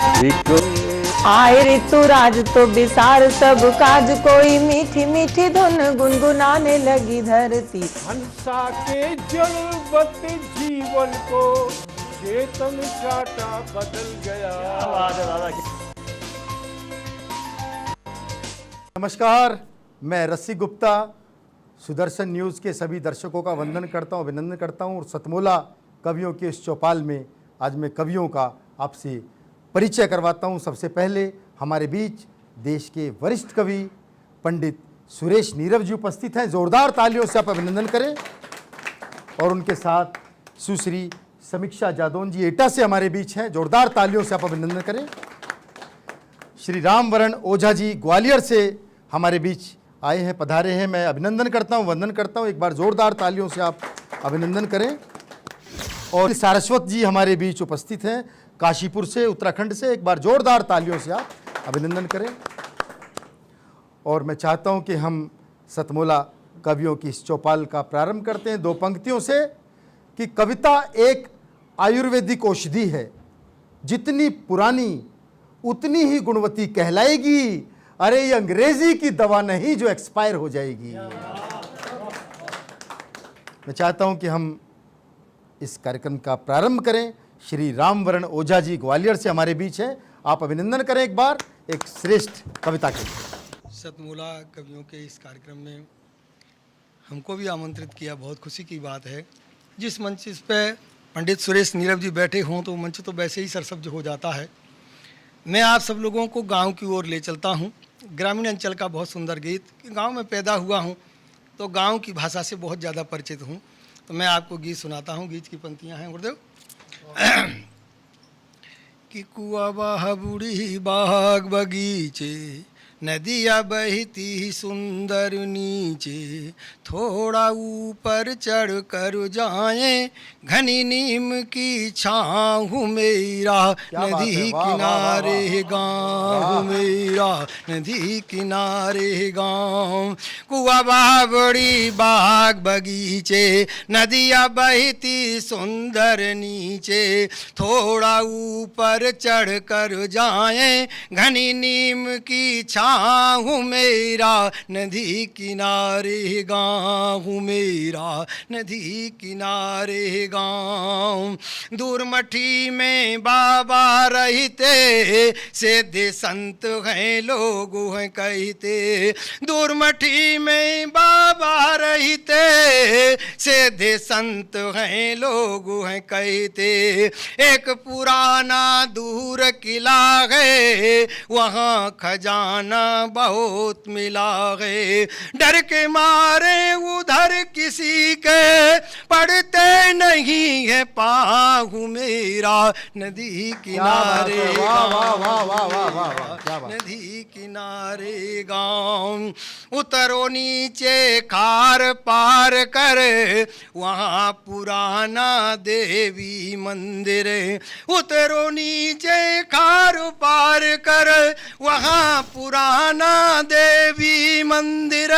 आए ऋतुराज तो विसार सब काज, कोई मीठी मीठी धुन गुनगुनाने लगी धरती। हंसा के जलवत जीवन को चेतन चाटा बदल गया। नमस्कार, मैं रस्सी गुप्ता सुदर्शन न्यूज़ के सभी दर्शकों का वंदन करता हूं, अभिनंदन करता हूं। और सतमोला कवियों के इस चौपाल में आज मैं कवियों का आपसे परिचय करवाता हूं। सबसे पहले हमारे बीच देश के वरिष्ठ कवि पंडित सुरेश नीरव जी उपस्थित हैं। जोरदार तालियों से आप अभिनंदन करें। और उनके साथ सुश्री समीक्षा जादौन जी एटा से हमारे बीच हैं। जोरदार तालियों से आप अभिनंदन करें। श्री रामवरण ओझा जी ग्वालियर से हमारे बीच आए हैं, पधारे हैं। मैं अभिनंदन करता हूं, वंदन करता हूं। एक बार जोरदार तालियों से आप अभिनंदन करें। और सारस्वत जी हमारे बीच उपस्थित हैं काशीपुर से, उत्तराखंड से। एक बार जोरदार तालियों से आप अभिनंदन करें। और मैं चाहता हूं कि हम सतमोला कवियों की इस चौपाल का प्रारंभ करते हैं दो पंक्तियों से कि कविता एक आयुर्वेदिक औषधि है, जितनी पुरानी उतनी ही गुणवती कहलाएगी। अरे ये अंग्रेजी की दवा नहीं जो एक्सपायर हो जाएगी। मैं चाहता हूं कि हम इस कार्यक्रम का प्रारंभ करें। श्री रामवरण ओझा जी ग्वालियर से हमारे बीच हैं। आप अभिनंदन करें एक बार एक श्रेष्ठ कविता के लिए। सतमोला कवियों के इस कार्यक्रम में हमको भी आमंत्रित किया, बहुत खुशी की बात है। जिस मंच इस पे पंडित सुरेश नीरव जी बैठे हों तो मंच तो वैसे ही सरसब्ज हो जाता है। मैं आप सब लोगों को गांव की ओर ले चलता हूं। ग्रामीण अंचल का बहुत सुंदर गीत। गांव में पैदा हुआ हूं तो गांव की भाषा से बहुत ज़्यादा परिचित हूं। तो मैं आपको गीत सुनाता हूं। गीत की पंक्तियां हैं गुरुदेव। कि कुआ बाह बूढ़ी बाग बगीचे, नदिया बहती सुंदर नीचे, थोड़ा ऊपर चढ़ कर जाएं, घनी नीम की छाँव मेरा, नदी किनारे गाँव मेरा, नदी किनारे गाँव। कुआ बड़ी बाग बगीचे, नदिया बहती सुंदर नीचे, थोड़ा ऊपर चढ़ कर जाएं, घनी नीम की छाँव मेरा, नदी किनारे गाँव मेरा, नदी किनारे गाँव। दूर मठी में बाबा रहते, सेधे संत हैं लोग हैं कहते। दूर मठी में बाबा रहते, सेधे संत हैं लोग हैं कहते। एक पुराना दूर किला है, वहाँ खजाना बहुत मिला है। डर के मारे उधर किसी के पड़ते नहीं है पाहु मेरा, नदी किनारे नदी किनारे गाँव। उतरो नीचे खार पार कर, वहाँ पुराना देवी मंदिर। उतरो नीचे खार पार कर, वहाँ पुराना देवी मंदिर।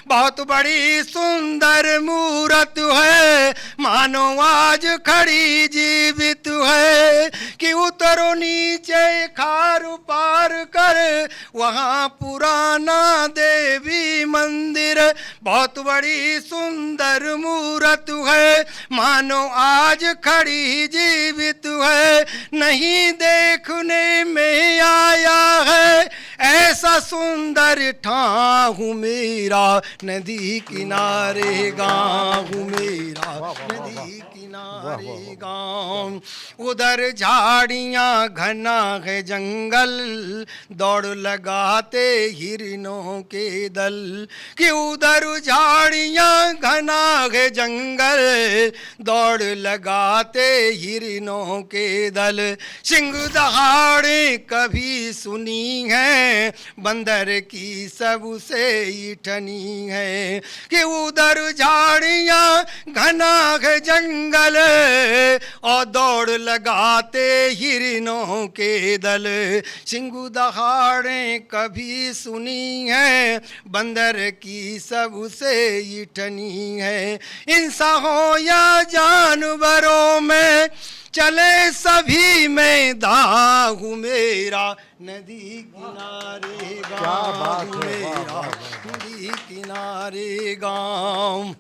बहुत बड़ी सुंदर मूरत है, मानो आज खड़ी जीवित है। कि उतरो नीचे खार पार कर, वहाँ पुराना देवी मंदिर। बहुत बड़ी सुंदर मूरत है, मानो आज खड़ी जीवित है। नहीं देखने में आया है ऐसा सुंदर ठाहू मेरा, नदी किनारे गाँव मेरा, नदी किनारे गाँव। उधर झाड़ियाँ घना है जंगल, दौड़ लगाते हिरनों के दल। कि उधर झाड़ियाँ घना है जंगल, दौड़ लगाते हिरनों के दल। सिंह दहाड़े कभी सुनी है, बंदर की सबसे ईठनी है। कि उधर झाड़ियाँ घना है जंगल, और दौड़ लगाते हिरनों के दल। सिंह दहाड़े कभी सुनी है, बंदर की सबसे ईठनी है। इंसान हो या जानवरों में चले सभी में दाहू मेरा, मेरा नदी किनारे क्या बात गाँव है, वाह, मेरा वाह, वाह। नदी किनारे गाँव।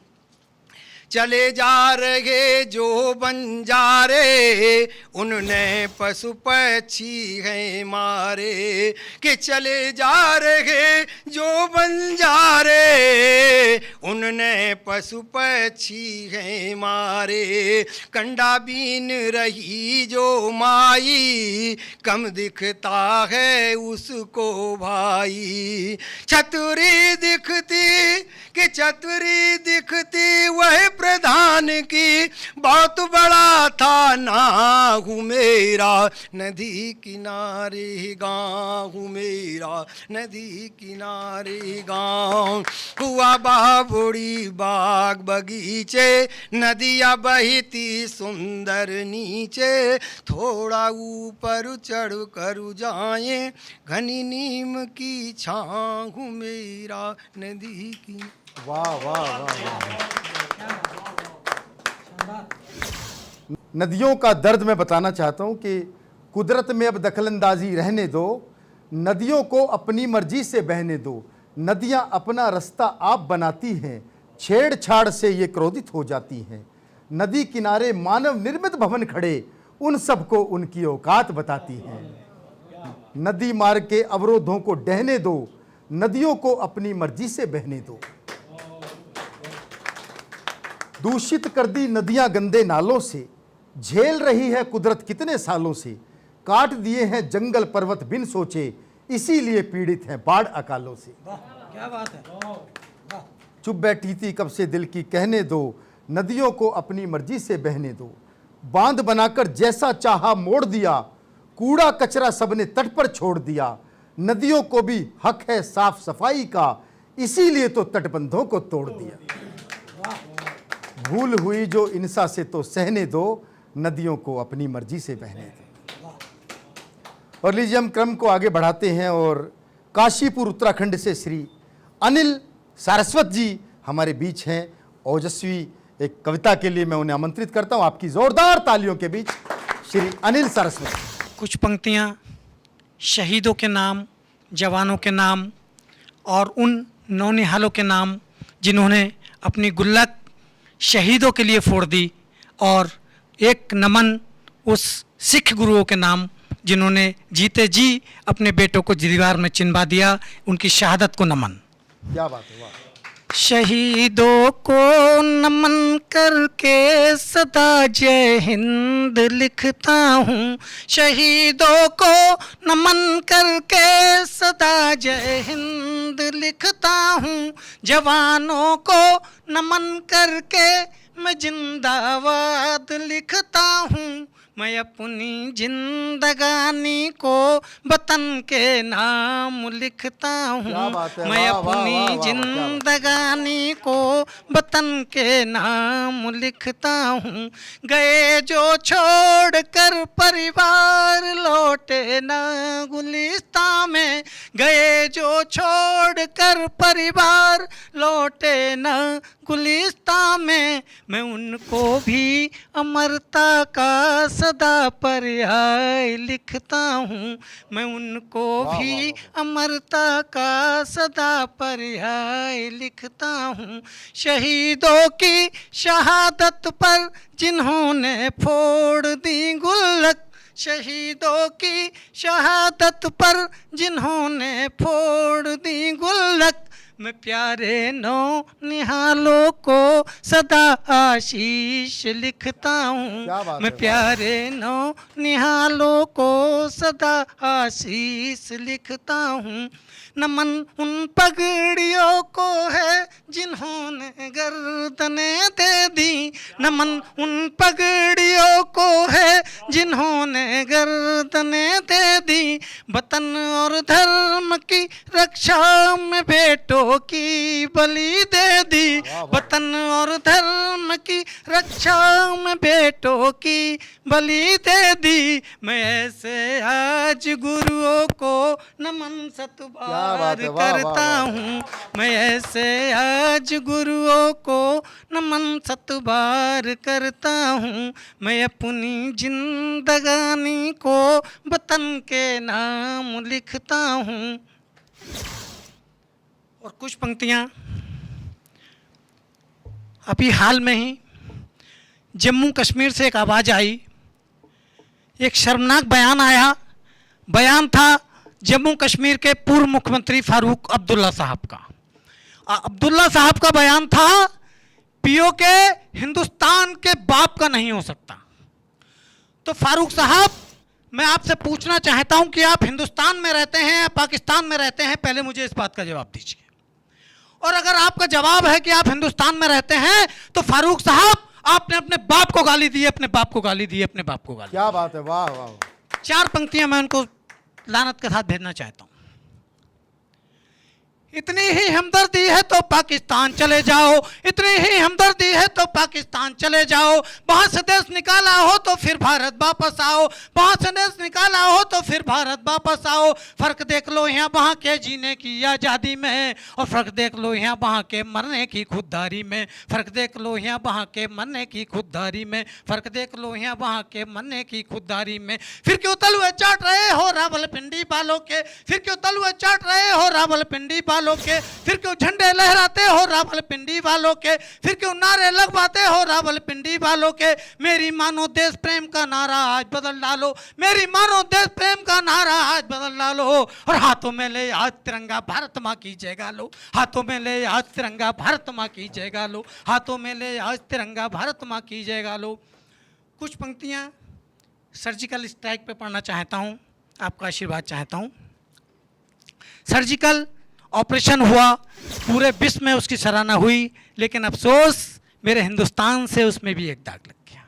चले जा रहे जो बंजारे उनने पशु पक्षी हैं मारे, कि चले जा रहे जो बंजारे उनने पशु पक्षी हैं मारे। कंडा बीन रही जो माई कम दिखता है उसको भाई। चतुरी दिखती कि चतुरी दिखती वह प्रधान की, बहुत बड़ा था नाहू मेरा नदी किनारे गाँव मेरा नदी किनारे गाँव। हुआ बाबुड़ी बाग बगीचे नदियाँ बहती सुंदर नीचे, थोड़ा ऊपर चढ़ कर जाए घनी नीम की छाँव मेरा नदी की। वाह वाह वाह वाह। नदियों का दर्द मैं बताना चाहता हूं कि कुदरत में अब दखलंदाजी रहने दो, नदियों को अपनी मर्जी से बहने दो। नदियां अपना रास्ता आप बनाती हैं, छेड़छाड़ से ये क्रोधित हो जाती हैं। नदी किनारे मानव निर्मित भवन खड़े उन सबको उनकी औकात बताती हैं। नदी मार्ग के अवरोधों को ढहने दो, नदियों को अपनी मर्जी से बहने दो। दूषित कर दी नदियां गंदे नालों से, झेल रही है कुदरत कितने सालों से। काट दिए हैं जंगल पर्वत बिन सोचे, इसीलिए पीड़ित हैं बाढ़ अकालों से। क्या बात है। चुप बैठी थी कब से दिल की कहने दो, नदियों को अपनी मर्जी से बहने दो। बांध बनाकर जैसा चाहा मोड़ दिया, कूड़ा कचरा सबने तट पर छोड़ दिया। नदियों को भी हक है साफ सफाई का, इसीलिए तो तटबंधों को तोड़ दिया। भूल हुई जो इंसा से तो सहने दो, नदियों को अपनी मर्जी से बहने दो। और लीजिए हम क्रम को आगे बढ़ाते हैं और काशीपुर उत्तराखंड से श्री अनिल सारस्वत जी हमारे बीच हैं। ओजस्वी एक कविता के लिए मैं उन्हें आमंत्रित करता हूं, आपकी जोरदार तालियों के बीच श्री अनिल सारस्वत। कुछ पंक्तियाँ शहीदों के नाम, जवानों के नाम और उन नौनिहालों के नाम जिन्होंने अपनी गुल्लक शहीदों के लिए फोड़ दी, और एक नमन उस सिख गुरुओं के नाम जिन्होंने जीते जी अपने बेटों को दीवार में चिनवा दिया, उनकी शहादत को नमन। क्या बात है, वाह। शहीदों को नमन करके सदा जय हिंद लिखता हूँ। शहीदों को नमन करके सदा जय हिंद लिखता हूँ। जवानों को नमन करके मैं जिंदाबाद लिखता हूँ। मैं अपनी जिंदगानी को वतन के नाम लिखता हूँ। मैं अपनी जिंदगानी को वतन के नाम लिखता हूँ। गए जो छोड़ कर परिवार लौटे ना गुलिस्तां में, गए जो छोड़ कर परिवार लौटे ना गुलिस्तां में, मैं उनको भी अमरता का सदा पर्याय लिखता हूँ। मैं उनको भी अमरता का सदा पर्याय लिखता हूँ। शहीदों की शहादत पर जिन्होंने फोड़ दी गुल्लक, शहीदों की शहादत पर जिन्होंने फोड़ दी गुल्लक, मैं प्यारे नौनिहालों को सदा आशीष लिखता हूँ। मैं प्यारे नौनिहालों को सदा आशीष लिखता हूँ। नमन उन पगड़ियों को है जिन्होंने गर्दनें दे दी, नमन उन पगड़ियों को है जिन्होंने गर्दनें दे दी। वतन और धर्म की रक्षा में बेटों बेटों की बलि दे दी, वतन और धर्म की रक्षा में बेटों की बलि दे दी। मैं ऐसे आज गुरुओं को नमन सत बार करता हूँ, मैं ऐसे आज गुरुओं को नमन सत बार करता हूँ। मैं अपनी जिंदगानी को वतन के नाम लिखता हूँ। और कुछ पंक्तियाँ अभी हाल में ही जम्मू कश्मीर से एक आवाज़ आई, एक शर्मनाक बयान आया। बयान था जम्मू कश्मीर के पूर्व मुख्यमंत्री फारूक अब्दुल्ला साहब का। अब्दुल्ला साहब का बयान था पीओके हिंदुस्तान के बाप का नहीं हो सकता। तो फारूक साहब, मैं आपसे पूछना चाहता हूं कि आप हिंदुस्तान में रहते हैं या पाकिस्तान में रहते हैं, पहले मुझे इस बात का जवाब दीजिए। और अगर आपका जवाब है कि आप हिंदुस्तान में रहते हैं तो फारूक साहब आपने अपने बाप को गाली दी, अपने बाप को गाली दी, अपने बाप को गाली। क्या बात है, वाह वाह। 4 पंक्तियां मैं उनको लानत के साथ भेजना चाहता हूं। इतनी ही हमदर्दी है तो पाकिस्तान चले जाओ, इतनी ही हमदर्दी है तो पाकिस्तान चले जाओ। वहां से देश निकाला हो तो फिर भारत वापस आओ, वहां से देश निकाला हो तो फिर भारत वापस आओ। फर्क देख लो यहाँ वहां के जीने की आज़ादी में, और फर्क देख लो यहाँ वहां के मरने की खुददारी में। फर्क देख लो यहाँ वहां के मरने की खुददारी में, फर्क देख लो यहाँ वहां के मरने की खुददारी में। फिर क्यों तलवे चाट रहे हो रावलपिंडी वालों के, फिर क्यों तलवे चाट रहे हो रावलपिंडी वालों के, फिर क्यों झंडे लहराते हो रावलपिंडी वालों के, फिर क्यों नारे लगवाते हो रावलपिंडी वालों के। मेरी मानो देश प्रेम का नारा आज बदल डालो, मेरी मानो देश प्रेम का नारा आज बदल डालो। और हाथों में ले आज तिरंगा भारत माँ की जय गा लो, हाथों में ले आज तिरंगा भारत माँ की जय गा लो, हाथों में ले आज तिरंगा भारत माँ की जय गा लो। कुछ पंक्तियाँ सर्जिकल स्ट्राइक पे पढ़ना चाहता हूँ, आपका आशीर्वाद चाहता हूँ। सर्जिकल ऑपरेशन हुआ, पूरे विश्व में उसकी सराहना हुई, लेकिन अफसोस मेरे हिंदुस्तान से उसमें भी एक दाग लग गया।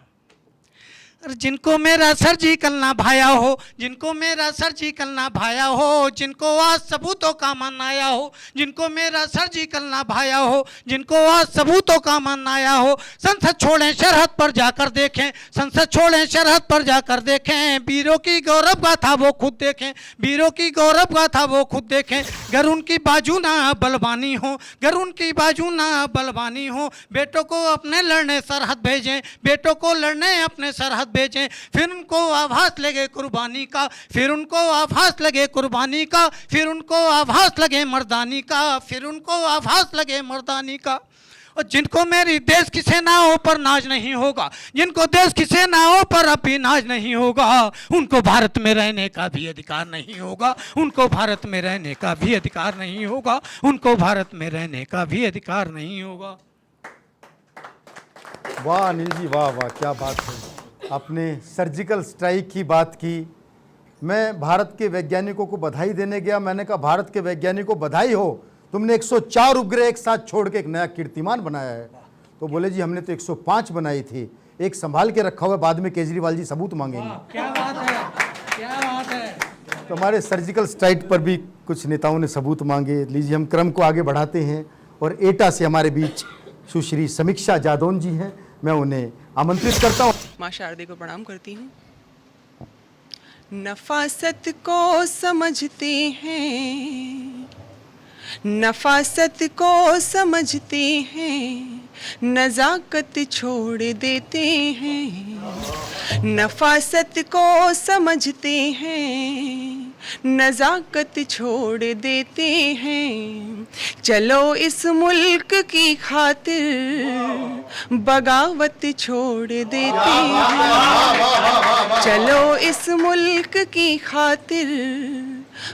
जिनको मेरा सर्जिकल ना भाया हो, जिनको मेरा सर्जिकल ना भाया हो, जिनको आज सबूतों का मन आया हो, जिनको मेरा सर्जिकल ना भाया हो, जिनको आज सबूतों का मन आया हो। संसद छोड़ें सरहद पर जाकर देखें, संसद छोड़ें सरहद पर जाकर देखें। वीरों की गौरव गाथा वो खुद देखें, वीरों की गौरव गाथा वो खुद देखें। गर उनकी बाजू ना बलवानी हो, गर उनकी बाजू ना बलवानी हो। बेटों को अपने लड़ने सरहद भेजें, बेटों को लड़ने अपने सरहद भेजें। फिर उनको आभास लगे कुर्बानी का, फिर उनको आभास लगे कुर्बानी का, फिर उनको आभास लगे मर्दानी का, फिर उनको आभास लगे मर्दानी का। और जिनको मेरी देश की सेनाओं पर नाज नहीं होगा, जिनको देश की सेनाओं पर अभी नाज नहीं होगा, उनको भारत में रहने का भी अधिकार नहीं होगा, उनको भारत में रहने का भी अधिकार नहीं होगा, उनको भारत में रहने का भी अधिकार नहीं होगा। वाह अनिल जी, वाह वाह, क्या बात है। आपने सर्जिकल स्ट्राइक की बात की। मैं भारत के वैज्ञानिकों को बधाई देने गया, मैंने कहा भारत के वैज्ञानिकों बधाई हो, तुमने 104 उपग्रह एक साथ छोड़ के एक नया कीर्तिमान बनाया है। तो बोले जी हमने तो 105 बनाई थी, एक संभाल के रखा हुआ, बाद में केजरीवाल जी सबूत मांगेंगे। क्या बात है, क्या बात है। तो हमारे सर्जिकल स्ट्राइक पर भी कुछ नेताओं ने सबूत मांगे। लीजिए हम क्रम को आगे बढ़ाते हैं, और एटा से हमारे बीच सुश्री समीक्षा जादौन जी हैं, मैं उन्हें आमंत्रित करता हूँ। माँ शारदे को प्रणाम करती हूँ। नफासत को समझते हैं, नफासत को समझते हैं, नज़ाकत छोड़ देते हैं। नफासत को समझते हैं, नज़ाकत छोड़ देते हैं। चलो इस मुल्क की खातिर बगावत छोड़ देते हैं। चलो इस मुल्क की खातिर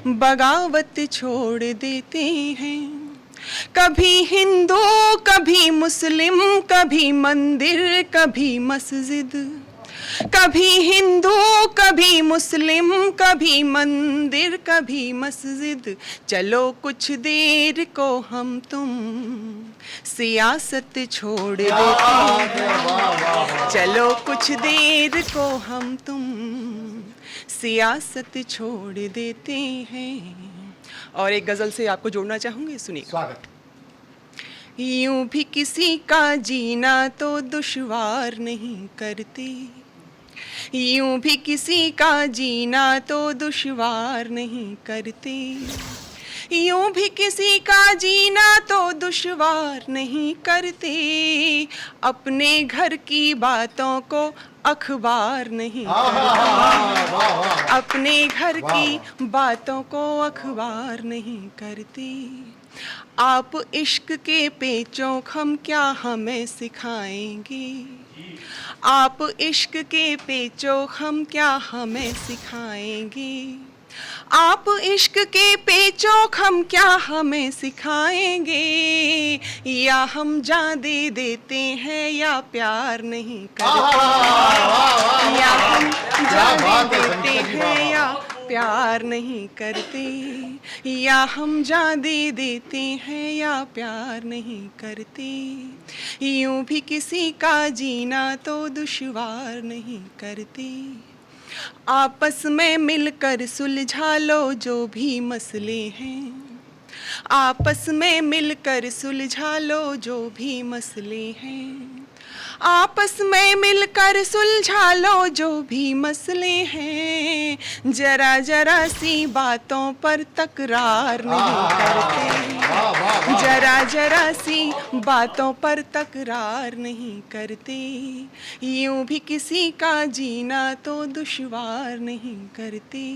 बगावत छोड़ देते हैं। कभी हिंदू कभी मुस्लिम, कभी मंदिर कभी मस्जिद, कभी हिंदू कभी मुस्लिम, कभी मंदिर कभी मस्जिद। चलो कुछ देर को हम तुम सियासत छोड़ देते हैं। चलो कुछ देर को हम तुम सियासत छोड़ देते हैं। और एक गज़ल से आपको जोड़ना चाहूँगी, सुनिए। स्वागत। यूं भी किसी का जीना तो दुश्वार नहीं करते, यूं भी किसी का जीना तो दुश्वार नहीं करते, यूं भी किसी का जीना तो दुश्वार नहीं करते, अपने घर की बातों को अखबार नहीं करते, अपने घर की बातों को अखबार नहीं करते। आप इश्क के पेचों हम क्या हमें सिखाएंगे, आप इश्क के पेचों हम क्या हमें सिखाएंगे, आप इश्क के पेचों हम क्या हमें सिखाएंगे, या हम जान दे देते हैं या प्यार नहीं करते, या हम जान दे देते हैं या प्यार नहीं करते, या हम जान दे देते हैं या प्यार नहीं करते, यूं भी किसी का जीना तो दुश्वार नहीं करते। आपस में मिलकर सुलझा लो जो भी मसले हैं, आपस में मिलकर सुलझा लो जो भी मसले हैं, आपस में मिलकर सुलझा लो जो भी मसले हैं, जरा जरा सी बातों पर तकरार नहीं करते, जरा जरा सी बातों पर तकरार नहीं करते, यूं भी किसी का जीना तो दुश्वार नहीं करते।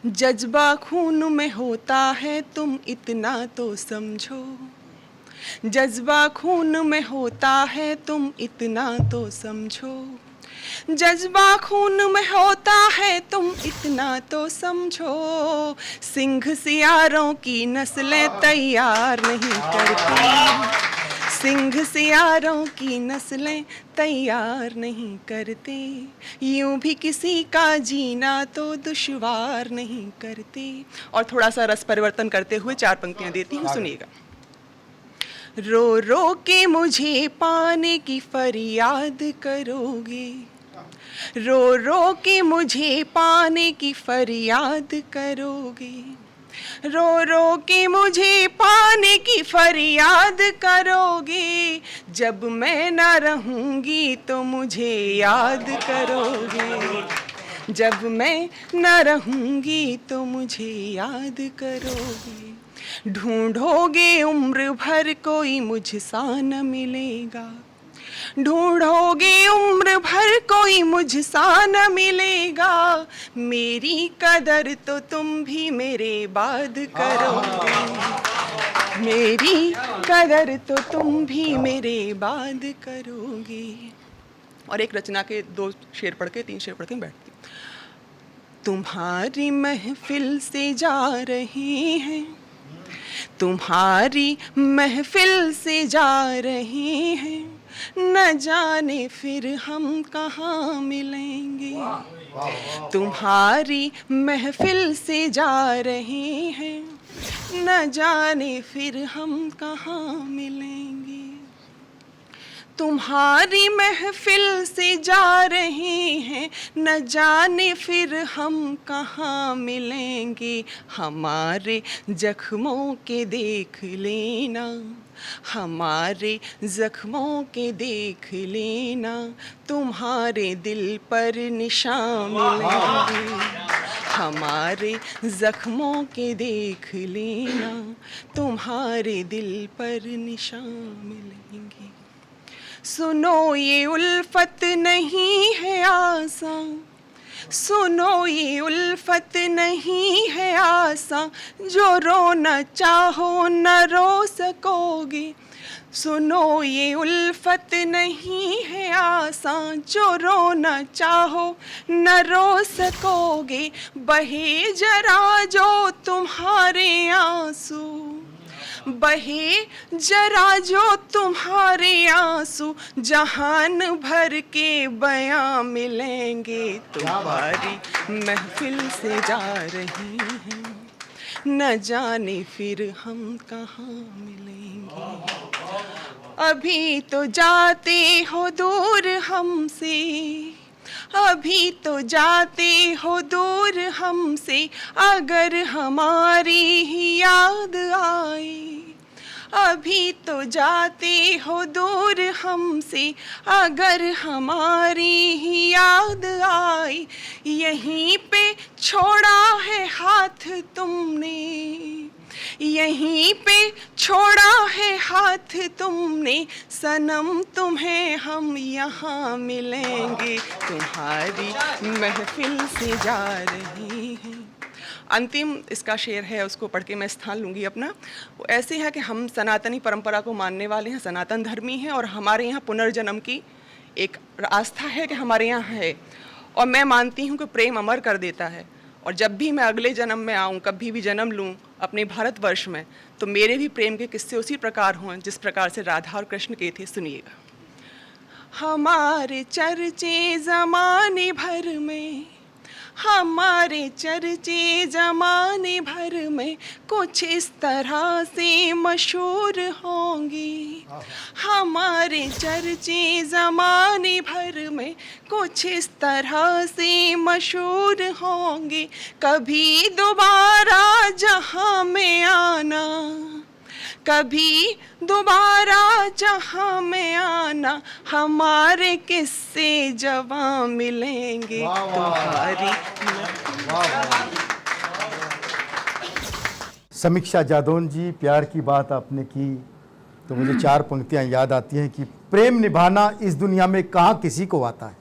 जज्बा खून में होता है तुम इतना तो समझो, जज्बा खून में होता है तुम इतना तो समझो, जज्बा खून में होता है तुम इतना तो समझो, सिंह सियारों की नस्लें तैयार नहीं करती, सिंह सियारों की नस्लें तैयार नहीं करते, यूं भी किसी का जीना तो दुश्वार नहीं करते। और थोड़ा सा रस परिवर्तन करते हुए 4 पंक्तियां देती हूँ, सुनिएगा। रो रो के मुझे पाने की फरियाद करोगे, रो रो के मुझे पाने की फरियाद करोगे, रो रो के मुझे पाने की फरियाद करोगे, जब मैं ना रहूंगी तो मुझे याद करोगे, जब मैं ना रहूंगी तो मुझे याद करोगे, ढूंढोगे उम्र भर कोई मुझसा न मिलेगा, ढूंढोगे उम्र भर कोई मुझसा न मिलेगा, मेरी कदर तो तुम भी मेरे बाद करोगे, मेरी कदर तो तुम भी मेरे बाद करोगे। और एक रचना के 2 शेर पढ़ के 3 शेर पढ़ के बैठती। तुम्हारी महफिल से जा रहे हैं, तुम्हारी महफिल से जा रहे हैं, न जाने फिर हम कहाँ मिलेंगे, तुम्हारी महफिल से जा रहे हैं, न जाने फिर हम कहाँ मिलेंगे, तुम्हारी महफिल से जा रहे हैं, न जाने फिर हम कहाँ मिलेंगे, हमारे जख्मों के देख लेना, हमारे जख्मों के देख लेना, तुम्हारे दिल पर निशान मिलेंगे, हमारे जख्मों के देख लेना, तुम्हारे दिल पर निशान मिलेंगे। सुनो ये उल्फत नहीं है आसान, सुनो ये उल्फत नहीं है आसान, जो रोना चाहो न रो सकोगे, सुनो ये उल्फत नहीं है आसान, जो रोना चाहो न रो सकोगे, बहे जरा जो तुम्हारे आंसू, बहे जरा जो तुम्हारे आंसू, जहान भर के बयां मिलेंगे, तुम्हारी महफिल से जा रही हैं, न जाने फिर हम कहाँ मिलेंगे, अभी तो जाते हो दूर हमसे, अभी तो जाते हो दूर हमसे, अगर हमारी ही याद आए, अभी तो जाते हो दूर हमसे, अगर हमारी ही याद आई, यहीं पे छोड़ा है हाथ तुमने, यहीं पे छोड़ा है हाथ तुमने, सनम तुम्हें हम यहाँ मिलेंगे, तुम्हारी महफिल से जा रही हैं। अंतिम इसका शेर है, उसको पढ़ के मैं स्थान लूँगी अपना। वो ऐसे है कि हम सनातनी परंपरा को मानने वाले हैं, सनातन धर्मी हैं, और हमारे यहाँ पुनर्जन्म की एक आस्था है कि हमारे यहाँ है, और मैं मानती हूँ कि प्रेम अमर कर देता है। और जब भी मैं अगले जन्म में आऊँ, कभी भी जन्म लूँ अपने भारतवर्ष में, तो मेरे भी प्रेम के किस्से उसी प्रकार हों जिस प्रकार से राधा और कृष्ण के थे। सुनिएगा। हमारे चर्चे ज़माने भर में, हमारे चर्चे ज़माने भर में कुछ इस तरह से मशहूर होंगे, हमारे चर्चे ज़माने भर में कुछ इस तरह से मशहूर होंगे, कभी दोबारा जहाँ में आना, कभी दोबारा जहाँ में आना, हमारे किस्से जवां मिलेंगे तुम्हारी। समीक्षा जादौन जी, प्यार की बात आपने की तो मुझे 4 पंक्तियां याद आती हैं कि प्रेम निभाना इस दुनिया में कहाँ किसी को आता है,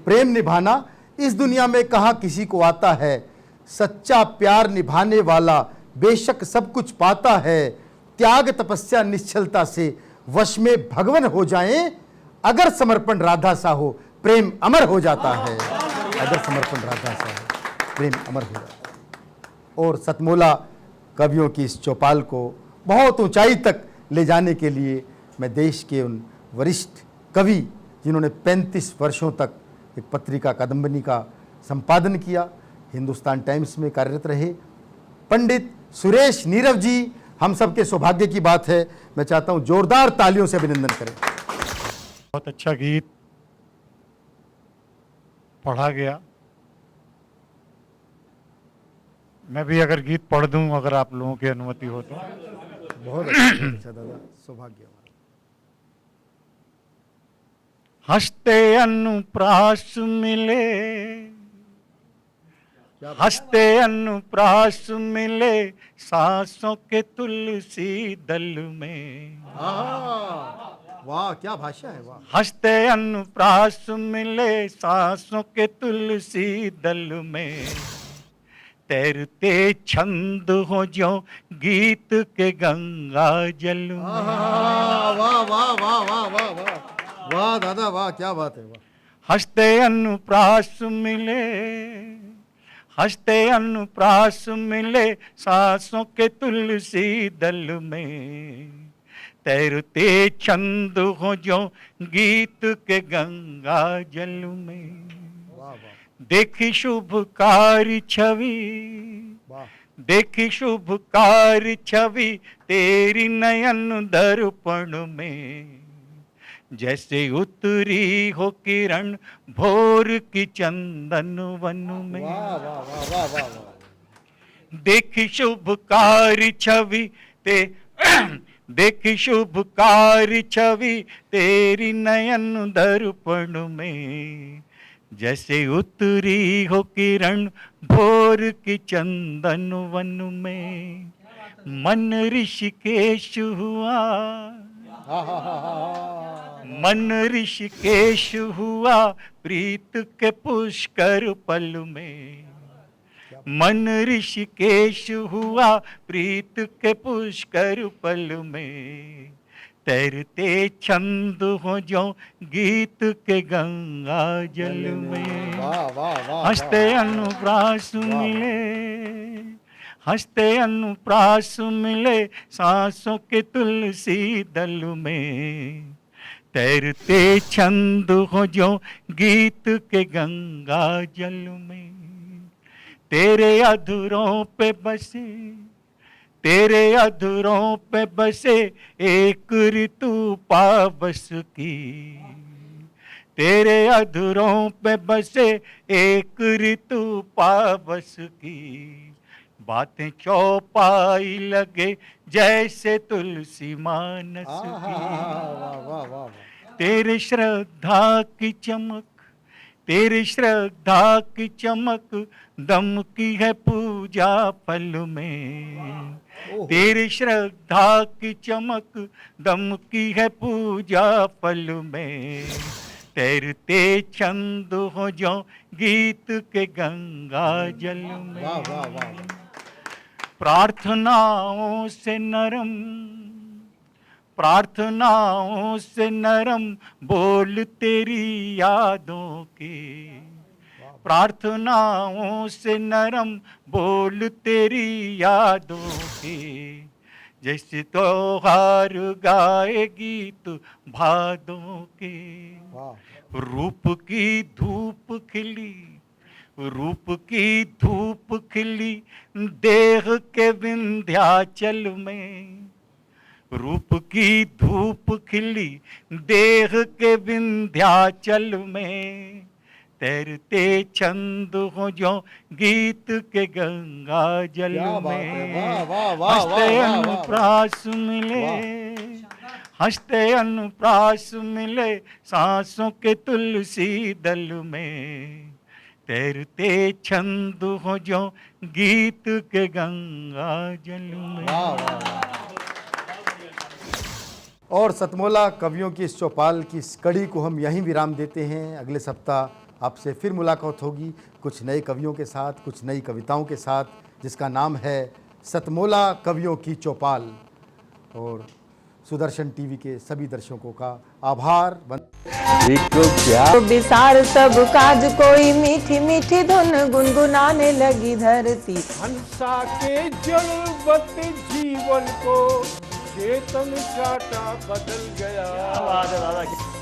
प्रेम निभाना इस दुनिया में कहाँ किसी को आता है, सच्चा प्यार निभाने वाला बेशक सब कुछ पाता है, त्याग तपस्या निश्चलता से वश में भगवन हो जाएं, अगर समर्पण राधा सा हो प्रेम अमर हो जाता है, अगर समर्पण राधा सा हो प्रेम अमर हो जाता है। और सतमोला कवियों की इस चौपाल को बहुत ऊंचाई तक ले जाने के लिए मैं देश के उन वरिष्ठ कवि जिन्होंने 35 वर्षों तक एक पत्रिका कादम्बनी का संपादन किया, हिंदुस्तान टाइम्स में कार्यरत रहे, पंडित सुरेश नीरव जी, हम सबके सौभाग्य की बात है। मैं चाहता हूं जोरदार तालियों से अभिनंदन करें। बहुत अच्छा गीत पढ़ा गया। मैं भी अगर गीत पढ़ दूं, अगर आप लोगों की अनुमति हो तो। बहुत अच्छा दादा, सौभाग्य हमारा। हंसते अनुप्रास मिले, हंसते अनुप्रास मिले, सांसों के तुलसी दल में। वाह क्या भाषा है, वाह। हंसते अनुप्रास मिले, सांसों के तुलसी दल में, तैरते छंद हो जो गीत के गंगा जल में। वाह वाह वाह वाह वाह वाह वाह दादा, वाह क्या बात है, वाह। हंसते अनुप्रास मिले, हंसते अनुप्रास मिले, सांसों के तुलसी दल में, तैरते छंद हो जो गीत के गंगा जल में। देखी शुभकारी छवि, देखी शुभकारी छवि तेरी नयन दर्पण में, जैसे उतरी हो किरण भोर की चंदन वन में। देखी शुभकारी छवि देखी शुभकारी छवि तेरी नयन दर्पण में, जैसे उतरी हो किरण भोर की चंदन वन में। मन ऋषिकेश हुआ, मन ऋषिकेश हुआ प्रीत के पुष्कर पल में, मन ऋषिकेश हुआ प्रीत के पुष्कर पल में, तैरते छंद हो जो गीत के गंगा जल में। हंसते अनुप्रास मिले, हंसते अनुप्रास मिले, सांसों के तुलसी दल में, तैरते छंद हो जो गीत के गंगा जल में। तेरे अधरों पे बसे, तेरे अधरों पे बसे एक ऋतु पावस की, तेरे अधरों पे बसे एक ऋतु पावस की, बातें चौपाई लगे जैसे तुलसी मानस की। वाह वाह वाह। तेरे श्रद्धा की चमक, तेरी श्रद्धा की चमक दमकी है पूजा पल में। तेरी श्रद्धा की चमक दमकी है पूजा पल में। तैरते छंद हो जो गीत के गंगा जल में। वाह वाह वाह। प्रार्थनाओं से नरम, प्रार्थनाओं से नरम बोल तेरी यादों के। प्रार्थनाओं से नरम बोल तेरी यादों के। जैसे त्योहार गाए गीत भादों के। रूप की धूप खिली, रूप की धूप खिली देह के विंध्याचल में। रूप की धूप खिली देह के विंध्याचल में। तैरते छंद हो जो गीत के गंगा जल में। हंसते अनुप्रास मिले, हंसते अनुप्रास मिले सांसों के तुलसी दल में। तैरते छंद हो जो गीत के गंगा जल में। और सतमोला कवियों की इस चौपाल की इस कड़ी को हम यहीं विराम देते हैं। अगले सप्ताह आपसे फिर मुलाकात होगी कुछ नए कवियों के साथ, कुछ नई कविताओं के साथ, जिसका नाम है सतमोला कवियों की चौपाल। और सुदर्शन टीवी के सभी दर्शकों का आभार। तो बिसार सब काज कोई मीठी मीठी धुन गुनगुनाने लगी धरती। हंसा के जलवत जीवन को चेतन चाटा बदल गया।